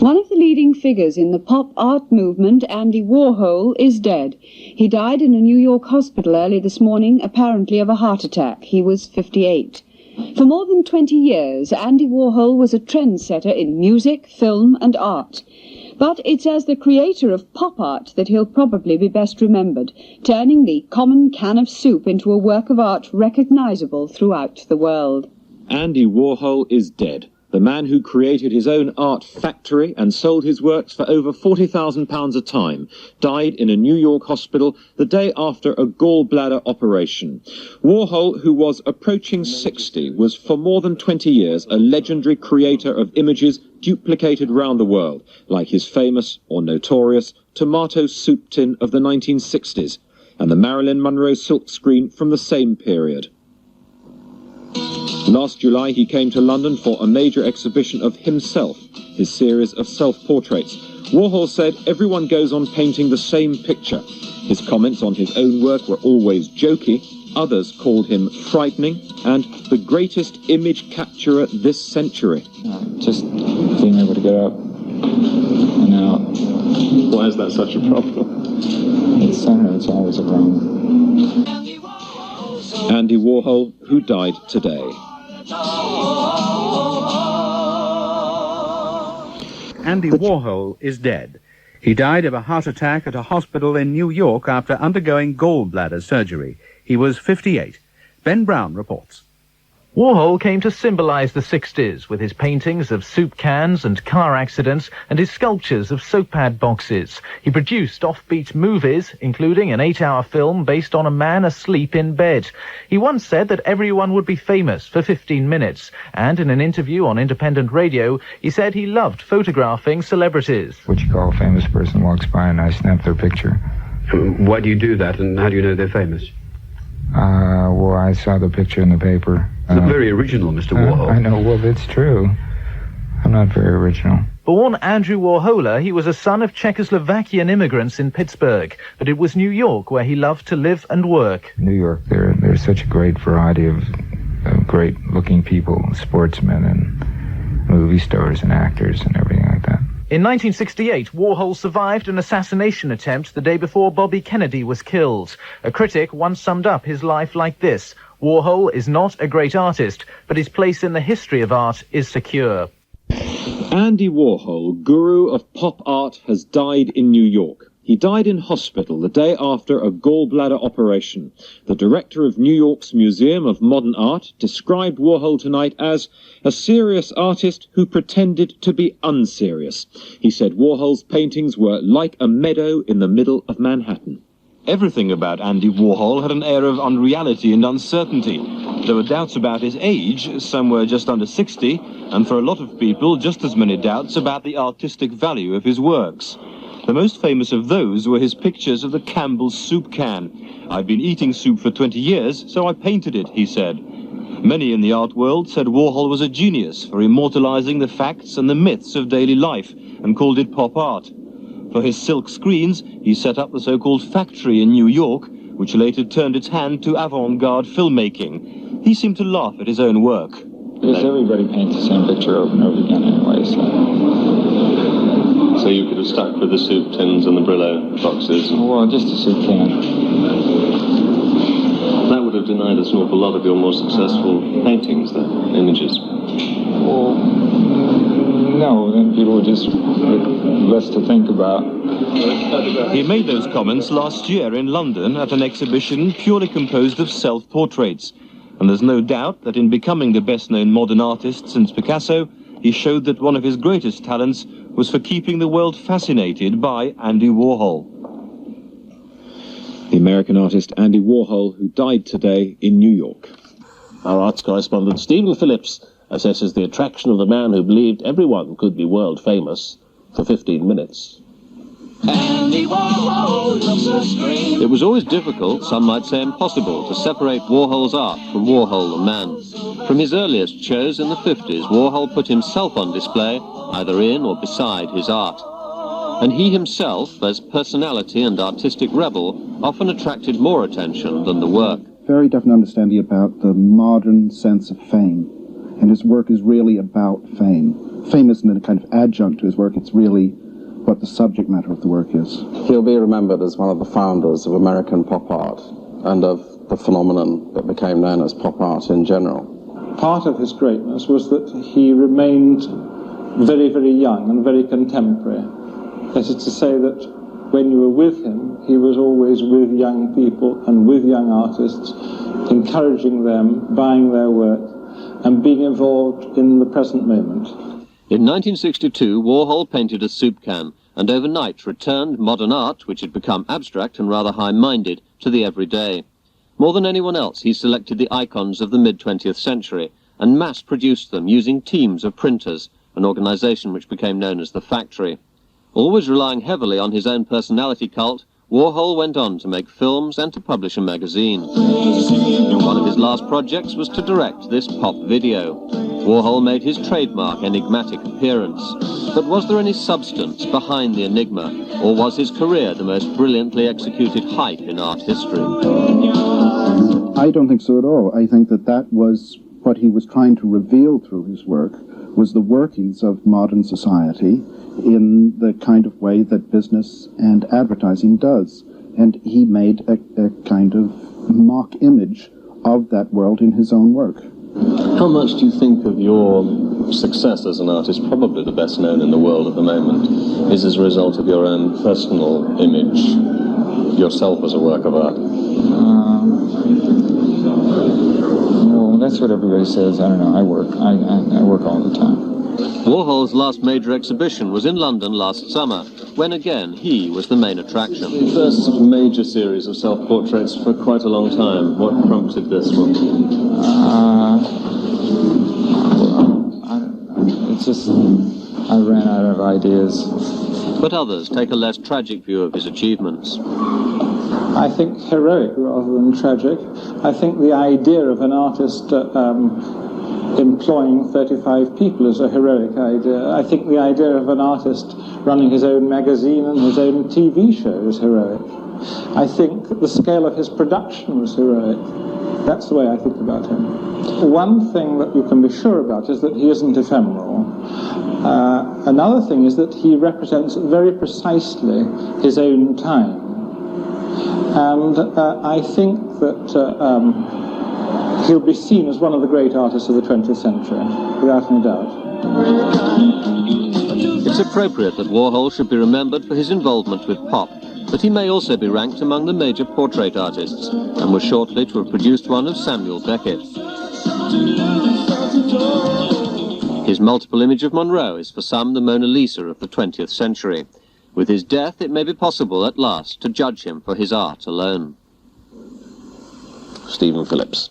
One of the leading figures in the pop art movement, Andy Warhol, is dead. He died in a New York hospital early this morning, apparently of a heart attack. He was 58. For more than 20 years, Andy Warhol was a trendsetter in music, film and art. But it's as the creator of pop art that he'll probably be best remembered, turning the common can of soup into a work of art recognizable throughout the world. Andy Warhol is dead. The man who created his own art factory and sold his works for over £40,000 a time died in a New York hospital the day after a gallbladder operation. Warhol, who was approaching 60, was for more than 20 years a legendary creator of images duplicated round the world, like his famous, or notorious, tomato soup tin of the 1960s, and the Marilyn Monroe silkscreen from the same period. Last July he came to London for a major exhibition of himself, his series of self-portraits. Warhol said everyone goes on painting the same picture. His comments on his own work were always jokey. Others called him frightening and the greatest image capturer this century. Just being able to get up and out. Why is that such a problem? It's, I don't know, it's always a problem. Andy Warhol, who died today. Andy Warhol is dead. He died of a heart attack at a hospital in New York after undergoing gallbladder surgery. He was 58. Ben Brown reports. Warhol came to symbolize the 60s with his paintings of soup cans and car accidents and his sculptures of soap pad boxes. He produced offbeat movies, including an 8-hour film based on a man asleep in bed. He once said that everyone would be famous for 15 minutes, and in an interview on independent radio, he said he loved photographing celebrities. What you call a famous person walks by and I snap their picture. Why do you do that, and how do you know they're famous? Well, I saw the picture in the paper. It's very original, Mr. Warhol. I know, well, it's true. I'm not very original. Born Andrew Warhola, he was a son of Czechoslovakian immigrants in Pittsburgh, but it was New York where he loved to live and work. New York, there's such a great variety of great-looking people, sportsmen and movie stars and actors and everything like that. In 1968, Warhol survived an assassination attempt the day before Bobby Kennedy was killed. A critic once summed up his life like this: Warhol is not a great artist, but his place in the history of art is secure. Andy Warhol, guru of pop art, has died in New York. He died in hospital the day after a gallbladder operation. The director of New York's Museum of Modern Art described Warhol tonight as a serious artist who pretended to be unserious. He said Warhol's paintings were like a meadow in the middle of Manhattan. Everything about Andy Warhol had an air of unreality and uncertainty. There were doubts about his age, some were just under 60, and for a lot of people just as many doubts about the artistic value of his works. The most famous of those were his pictures of the Campbell's soup can. "I've been eating soup for 20 years, so I painted it," he said. Many in the art world said Warhol was a genius for immortalizing the facts and the myths of daily life, and called it pop art. For his silk screens, he set up the so-called factory in New York, which later turned its hand to avant-garde filmmaking. He seemed to laugh at his own work. Because everybody paints the same picture over and over again anyway, So you could have stuck with the soup tins and the Brillo boxes? Well, just a soup can. That would have denied us an awful lot of your more successful paintings, then, images. Well, no, then people would just less to think about. He made those comments last year in London at an exhibition purely composed of self-portraits. And there's no doubt that in becoming the best-known modern artist since Picasso, he showed that one of his greatest talents was for keeping the world fascinated by Andy Warhol. The American artist Andy Warhol, who died today in New York. Our arts correspondent Stephen Phillips assesses the attraction of the man who believed everyone could be world famous for 15 minutes. Andy Warhol looks a scream. It was always difficult, some might say impossible, to separate Warhol's art from Warhol the man. From his earliest shows in the 50s, Warhol put himself on display, either in or beside his art. And he himself, as personality and artistic rebel, often attracted more attention than the work. Very definite understanding about the modern sense of fame, and his work is really about fame. famous in a kind of adjunct to his work. It's really what the subject matter of the work is. He'll be remembered as one of the founders of American pop art and of the phenomenon that became known as pop art in general. Part of his greatness was that he remained very, very young and very contemporary. That is to say that when you were with him, he was always with young people and with young artists, encouraging them, buying their work, and being involved in the present moment. In 1962, Warhol painted a soup can, and overnight returned modern art, which had become abstract and rather high-minded, to the everyday. More than anyone else, he selected the icons of the mid-20th century and mass-produced them using teams of printers, an organization which became known as the Factory. Always relying heavily on his own personality cult, Warhol went on to make films and to publish a magazine. One of his last projects was to direct this pop video. Warhol made his trademark enigmatic appearance. But was there any substance behind the enigma, or was his career the most brilliantly executed hype in art history? I don't think so at all. I think that that was what he was trying to reveal through his work, was the workings of modern society in the kind of way that business and advertising does. And he made a kind of mock image of that world in his own work. How much do you think of your success as an artist, probably the best known in the world at the moment, is as a result of your own personal image, yourself as a work of art? No, that's what everybody says. I don't know. I work all the time. Warhol's last major exhibition was in London last summer, when again he was the main attraction. The first sort of major series of self-portraits for quite a long time. What prompted this one? It's just I ran out of ideas. But others take a less tragic view of his achievements. I think heroic rather than tragic. I think the idea of an artist employing 35 people is a heroic idea. I think the idea of an artist running his own magazine and his own TV show is heroic. I think the scale of his production was heroic. That's the way I think about him. One thing that you can be sure about is that he isn't ephemeral. Another thing is that he represents very precisely his own time. And I think that he'll be seen as one of the great artists of the 20th century, without any doubt. It's appropriate that Warhol should be remembered for his involvement with pop, but he may also be ranked among the major portrait artists, and was shortly to have produced one of Samuel Beckett. His multiple image of Monroe is for some the Mona Lisa of the 20th century. With his death, it may be possible at last to judge him for his art alone. Stephen Phillips.